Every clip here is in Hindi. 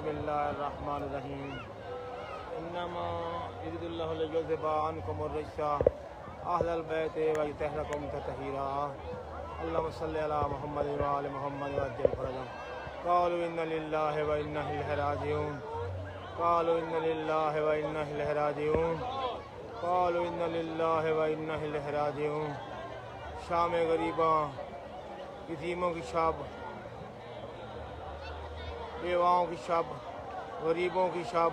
बिस्मिल्लाहिर्रहमानिर्रहीम। इन्नमा युरिदुल्लाहु लियुज़हिबा अन्कुमुर रिज्सा अहलल बैति व युतहिरकुम तत्हीरा। अल्लाहुम्मा सल्लि अला मुहम्मद व आलि मुहम्मद वअज्जिल फरजहम। क़ालू इन्ना लिल्लाहि व इन्ना इलैहि राजिऊन। क़ालू इन्ना लिल्लाहि व इन्ना इलैहि राजिऊन। क़ालू इन्ना लिल्लाहि व इन्ना इलैहि राजिऊन। शाम गरीबां, यतीमों की शब, बेवाओं की शब, गरीबों की शब।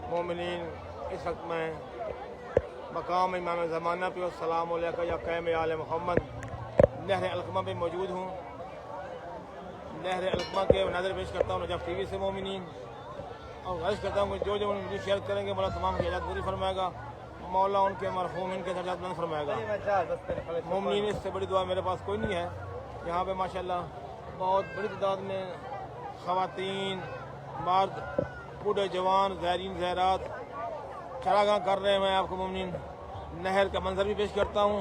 मोमिनीन, इस वक्त में मकाम इमाम ज़माना पे अस्सलाम अलैका या क़ैम आले मोहम्मद नहर अलकमा पे मौजूद हूँ। नहर अलकमा के नज़र पेश करता हूँ नजफ़ टीवी से मोमिनीन, और ख्वाहिश करता हूँ कि जो जो उनकी शेयर करेंगे मौला तमाम की इजाज़त पूरी फरमाएगा। मौला उनके मरहूम इनके दर्जात बुलंद फरमाएगा। मोमिनीन, इससे बड़ी दुआ मेरे पास कोई नहीं है। यहाँ पे माशाल्लाह बहुत बड़ी तादाद में ख़वातीन, मर्द, बूढ़े, जवान, ज़ायरीन, ज़ायरात चरागाह कर रहे हैं। मैं आपको मोमिनीन नहर का मंजर भी पेश करता हूँ।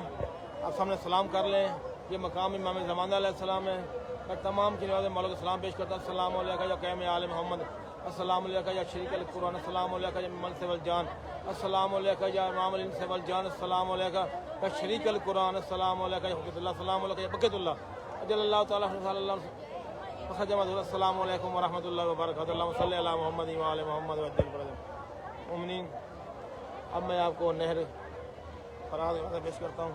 आप सामने सलाम कर लें। ये मकाम इमाम ज़माना अलैहिस्सलाम है। मैं तमाम की नवाज़ मौला को सलाम पेश करता हूँ। अस्सलाम अलैका या क़ैम आले मोहम्मद, अस्सलाम अलैका या शरीक अल कुरान, अस्सलाम अलैका या मन से वल जान, अस्सलाम अलैका या इमाम अल इंस वल जान, अस्सलाम अलैका या शरीक अल कुरान, अस्सलाम अलैका या हुज्जतुल्लाह, अस्सलाम अलैका या बक़ियतुल्लाह, अजल्लल्लाहु तआला सल्लल्लाहु अस्सलामु अलैकुम व रहमतुल्लाहि व बरकातुहू। अल्लाहुम्मा सल्लि अला मुहम्मद व आलि मुहम्मद वअज्जिल फरजहम। मोमिनीन, अब मैं आपको नहर फराज में पेश करता हूँ।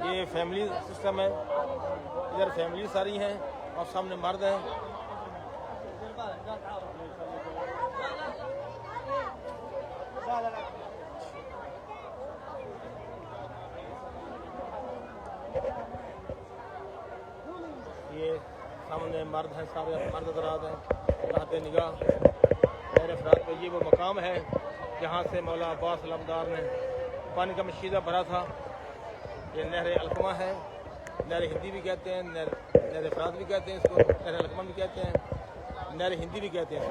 ये फैमिली सिस्टम है। इधर फैमिली सारी हैं और सामने मर्द हैं। ये सामने मर्द हैं, सारे मर्द हज़रात हैं। राहत निगाह मेरे अफराद पे ये वो मकाम है जहाँ से मौला अब्बास अलमदार ने पानी का मशीदा भरा था। ये नहर अलकमा है। नहर हिंदी भी कहते हैं, नहर अफराद भी कहते हैं इसको, नहर अलकमा भी कहते हैं, नहर हिंदी भी कहते हैं।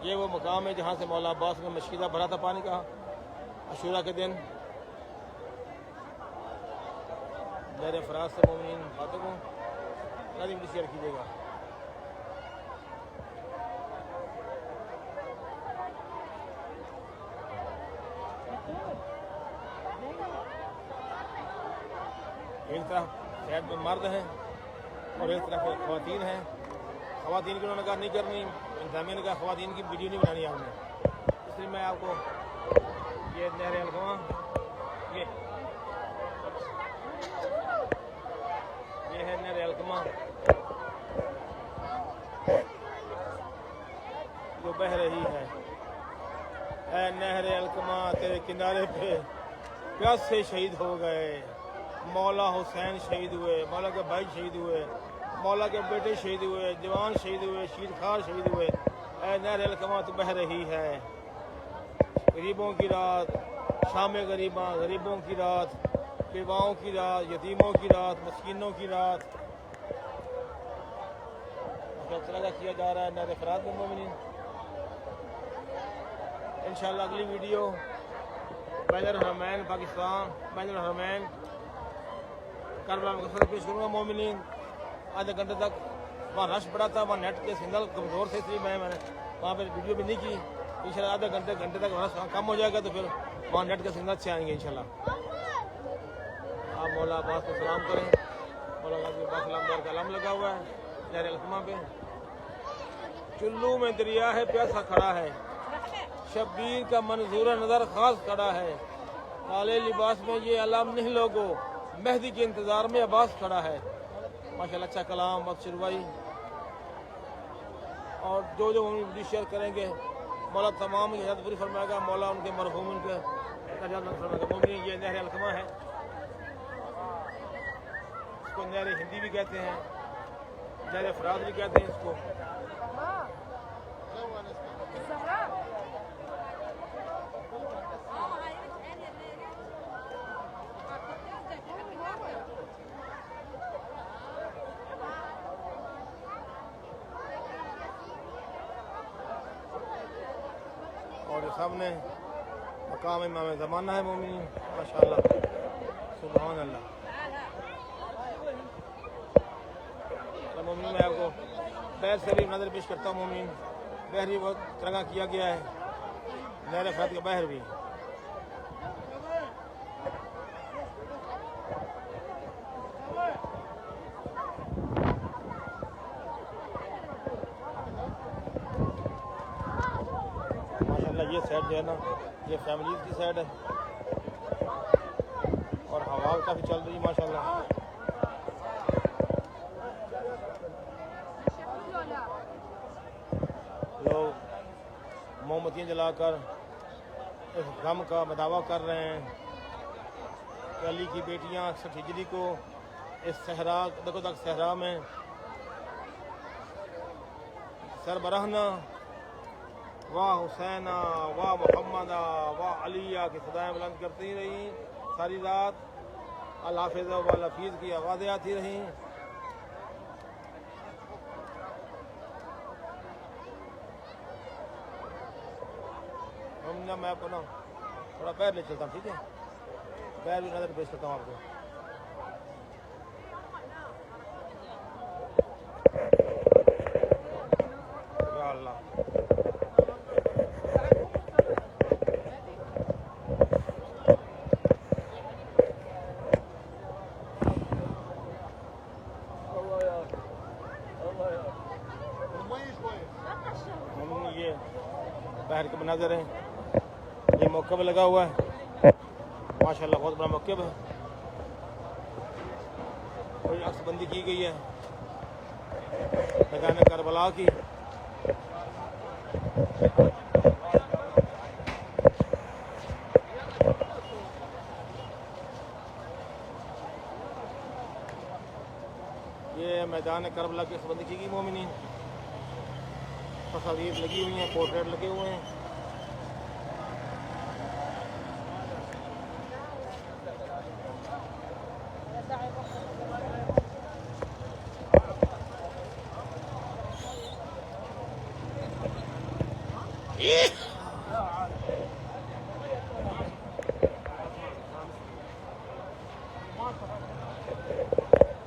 ये वो मकाम है जहाँ से मौला अब्बास ने मशीदा भरा था पानी का अशूरा के दिन। नहर अफराद से मोमिनीन बातों को लाज़िम शेयर कीजिएगा। एक तरफ साइड में मर्द हैं और एक तरफ ख़वातीन हैं। ख़वातीन की उन्होंने कहा नहीं करनी, इंतज़ामिया ने कहा ख़वातीन की वीडियो नहीं बनानी आपने, इसलिए मैं आपको ये नहर अलकमा ये है नहर अलकमा जो बह रही है। ऐ नहर अलकमा तेरे किनारे पे प्यासे शहीद हो गए। मौला हुसैन शहीद हुए, मौला के भाई शहीद हुए, मौला के बेटे शहीद हुए, जवान शहीद हुए, शीरखार शहीद हुए। ऐ नहर अलकमा तो बह रही है। गरीबों की रात, शाम गरीबां, गरीबों की रात, बेवाओं की रात, यतीमों की रात, मस्कीनों की रात फैसला किया जा रहा है नहर अफराद में मोमिनीन। इंशाअल्लाह अगली वीडियो बैनुल हरमैन पाकिस्तान, बैनुल हरमैन करबला में पेश करूँगा मोमिनीन। आधे घंटे तक वहाँ रश पड़ा था, वहाँ नेट के सिग्नल कमज़ोर थे, इसलिए मैंने वहाँ पर वीडियो भी नहीं की। इंशाअल्लाह आधे घंटे तक रश कम हो जाएगा तो फिर वहाँ नेट के सिग्नल अच्छे आएंगे इंशाअल्लाह। आप मौला अब्बास को सलाम करें। मौला अब्बास अलमदार का अलम लगा हुआ है नहर अलकमा पे। चुल्लू में दरिया है, प्यासा खड़ा है, शब्बीर का मंजूर नज़र खास खड़ा है। काले लिबास में ये अलम नहीं लोगो, मेहदी के इंतज़ार में अब्बास खड़ा है। माशाल्लाह अच्छा कलाम, वक्त शुरुआई और जो जो वीडियो शेयर करेंगे मौला तमाम की इजाज़त पूरी फरमाएगा। मौला उनके मरहूम उनके दर्जात बुलंद फरमाएगा। मोमिनीन, ये नहर अलकमा है। इसको नहर हिंदी भी कहते हैं, नहर अफराद भी कहते हैं इसको। और सामने मकाम इमाम ज़माना है मोमिनीन। माशाअल्लाह, सुभान अल्लाह। मोमिन मैं आपको पैर से भी नजर पेश करता हूँ। मोमिन बहर भी बहुत तरंगा किया गया है, नहर फरत का बहर भी। माशाल्लाह ये साइड जो है ना, ये फैमिली की साइड है और हवा काफ़ी चल रही है माशाल्लाह। लोग मोमबत्तियाँ जलाकर इस गम का बदावा कर रहे हैं कि अली की बेटियाँ अक्सर हिजरी को इस सहरा देखो तक सहरा में सरबराहना वाह हुसैना वाह मोहम्मदा वाह अलिया की सदाएँ बुलंद करती रही सारी रात। अल हाफिज़ व लफीज़ की आवाज़ें आती रहीं। मैं आपको ना थोड़ा पैर ले चलता हूँ, ठीक है? पैर भी नजर पेश करता हूँ आपको। या अल्लाह, ये बहर के मनाज़र हैं। ये मौक़िफ़ लगा हुआ है माशाल्लाह, बहुत बड़ा मौक़िफ़ है। और अक्सबंदी की गई है मैदान करबला की। ये मैदान करबला की अक्सबंदी की गई। मोमिनीन तस्वीर लगी हुई हैं, पोर्ट्रेट लगे हुए हैं।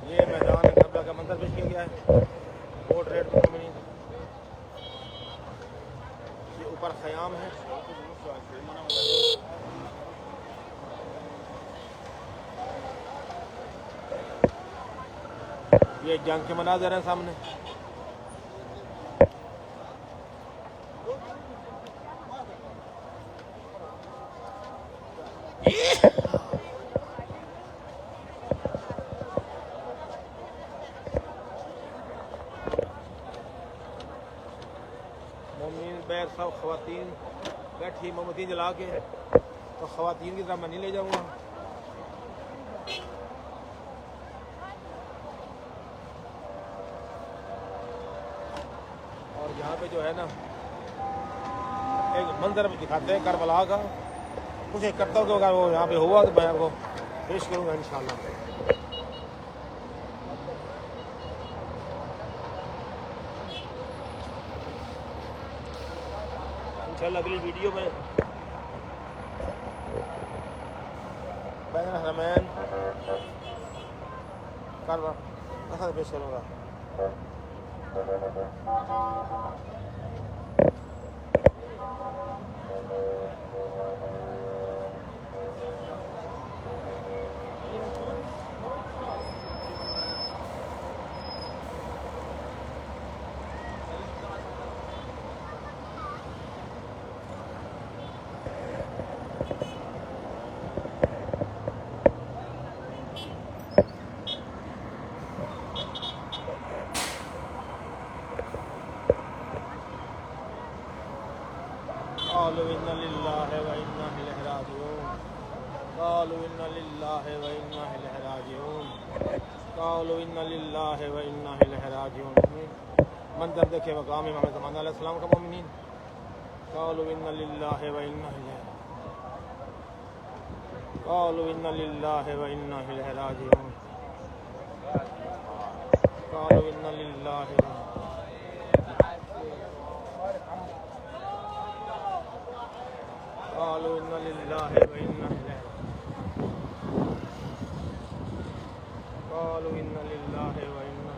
ये मैदान करबला का मंजर पेश किया गया है पोर्ट्रेट में। ये ऊपर ख़याम है। ये जंग के मनाज़र हैं सामने। मोमिन बैर सब ख़वातीन बैठी मोमबत्ती जला के, तो ख़वातीन की तरफ मैं नहीं ले जाऊँगा। और यहाँ पे जो है ना एक मंजर भी दिखाते हैं करबला का। कुछ एक करता हूँ कि अगर वो यहाँ पे हुआ तो मैं आपको पेश करूँगा इंशाल्लाह। इंशाल्लाह अगली वीडियो में बैन हरमैन करबला पेश करूँगा। क़ालू इन्ना लिल्लाहि व इन्ना इलैहि राजिऊन। क़ालू इन्ना लिल्लाहि व इन्ना इलैहि राजिऊन। क़ालू इन्ना लिल्लाहि व इन्ना इलैहि राजिऊन। मंजर देखे मकाम इमाम ज़मान अलैहिस्सलाम का। मोमिनीन क़ालू इन्ना लिल्लाहि व इन्ना इलैहि, क़ालू इन्ना लिल्लाहि व इन्ना इलैहि राजिऊन। क़ालू इन्ना लिल्लाहि क़ालू इन्ना लिल्लाहि व इन्ना इलैहि, क़ालू इन्ना लिल्लाहि व इन्ना,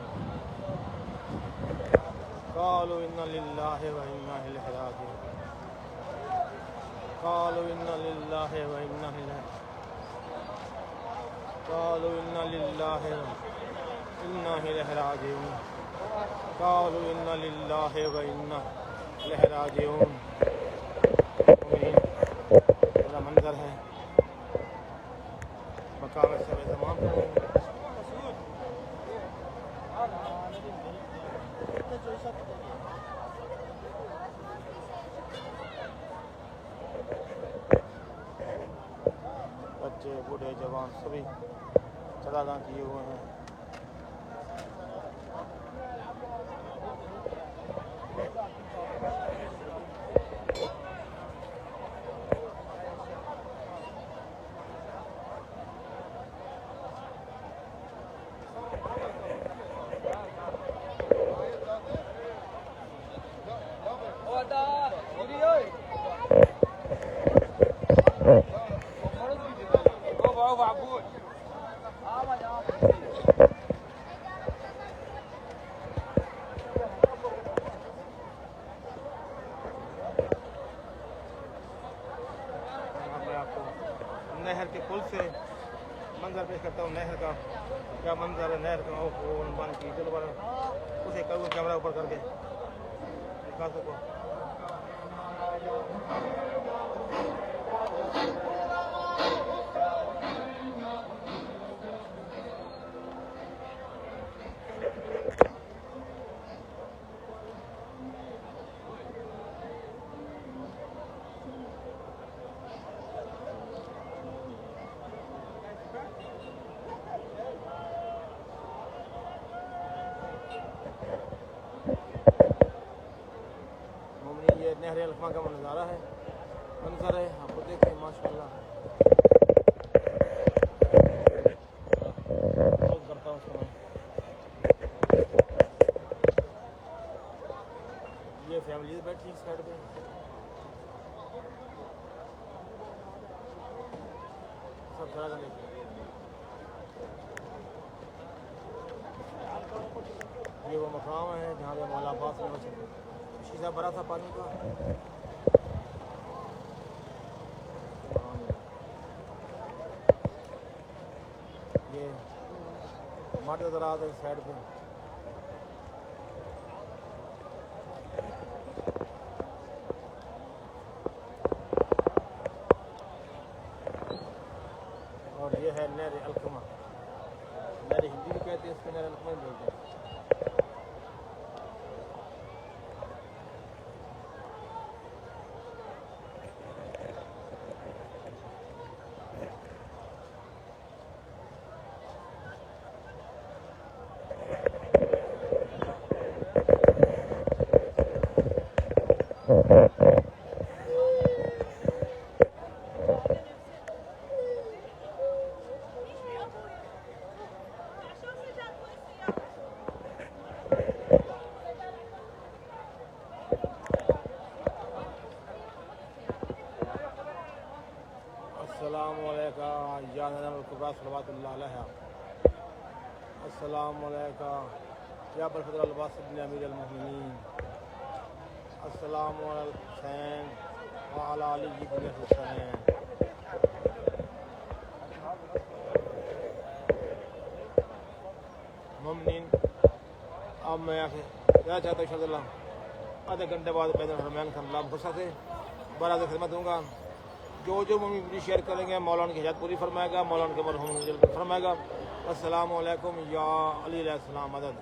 कालू इन्ना लिल्लाहि व इन्ना इलैहि राजिऊन कालू इन्ना लिल्लाहि व इन्ना इलैहि कालू इन्ना लिल्लाहि व इन्ना इलैहि राजिऊन कालू इन्ना लिल्लाहि व इन्ना इलैहि राजिऊन। बड़ा मंजर है मकाम सब ज़मान का। बच्चे बूढ़े जवान सभी चढ़ाना किए हुए हैं। नहर के पुल से मंजर पेश करता हूँ। नहर का क्या मंजर है, नहर का बन की चलो बड़ा उसे करूँ कैमरा ऊपर करके दिखा सको। ये नहर अलखमा का नज़ारा है, मंजर है, आपको देखें माशाल्लाह। करता हूँ ये फैमिली बैठी इस साइड पे। सब चला जाने ये वो मकाम है जहाँ पे मौला अब्बास ने शीशा भरा था पानी का। ये मठ नजर आ रहा है साइड पे। और ये है नहर अलकमा। नहर हिंदी भी कहते हैं, इसको नहर अलकमा भी बोलते हैं। अस्सलामुअलैकुम या नबी कुबरा सल्लल्लाहु अलैहि अस्सलामुअलैकुम या बरफदल अब्बास इब्न अमीर अल मोमिनीन अस्सलामुअलैकुम हुसैन व अला अली इब्न हुसैन। मोमिनीन अब मैं आके क्या चाहता हूँ इंशाअल्लाह आधे घंटे बाद पैदल हरमैन का अल्लाह गुस्सा से बड़ा खिदमत दूँगा। जो मम्मी वीडियो शेयर करेंगे मौलाना की हिदायत पूरी फरमाएगा, मौलाना के मरहूम फरमाएगा। अस्सलामु अलैकुम या अली अलैहिस्सलाम मदद।